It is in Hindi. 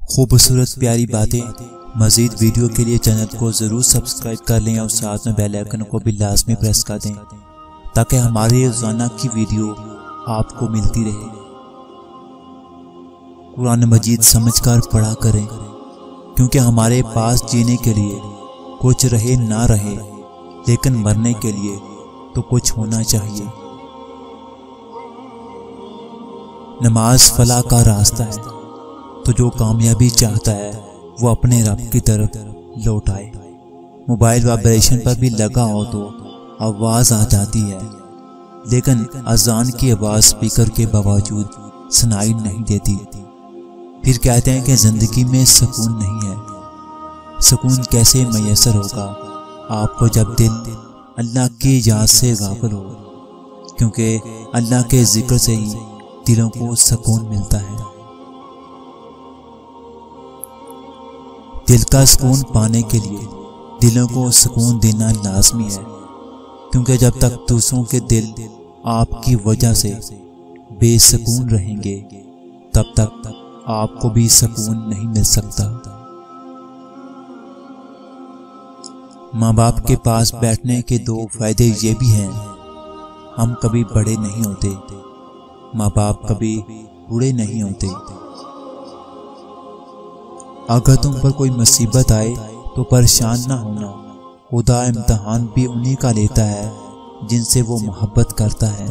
खूबसूरत प्यारी बातें मज़ीद वीडियो के लिए चैनल को ज़रूर सब्सक्राइब कर लें और साथ में बेल आइकन को भी लाजमी प्रेस कर दें ताकि हमारी रोज़ाना की वीडियो आपको मिलती रहे। कुरान मजीद समझकर पढ़ा करें क्योंकि हमारे पास जीने के लिए कुछ रहे ना रहे लेकिन मरने के लिए तो कुछ होना चाहिए। नमाज फलाह का रास्ता है तो जो कामयाबी चाहता है वो अपने रब की तरफ लौट आए। मोबाइल वाइब्रेशन पर भी लगा हो तो आवाज़ आ जाती है लेकिन अजान की आवाज़ स्पीकर के बावजूद सुनाई नहीं देती। फिर कहते हैं कि ज़िंदगी में सुकून नहीं है। सुकून कैसे मैसर होगा आपको जब दिल अल्लाह की याद से गाफिल हो, क्योंकि अल्लाह के जिक्र से ही दिलों को सुकून मिलता है। दिल का सुकून पाने के लिए दिलों को सुकून देना लाजमी है, क्योंकि जब तक दूसरों के दिल आपकी वजह से बेसुकून रहेंगे तब तक आपको भी सुकून नहीं मिल सकता। माँ बाप के पास बैठने के दो फायदे ये भी हैं, हम कभी बड़े नहीं होते, माँ बाप कभी बूढ़े नहीं होते। अगर तुम पर कोई मुसीबत आए तो परेशान ना होना, खुदा इम्तिहान भी उन्हीं का लेता है जिनसे वो मोहब्बत करता है।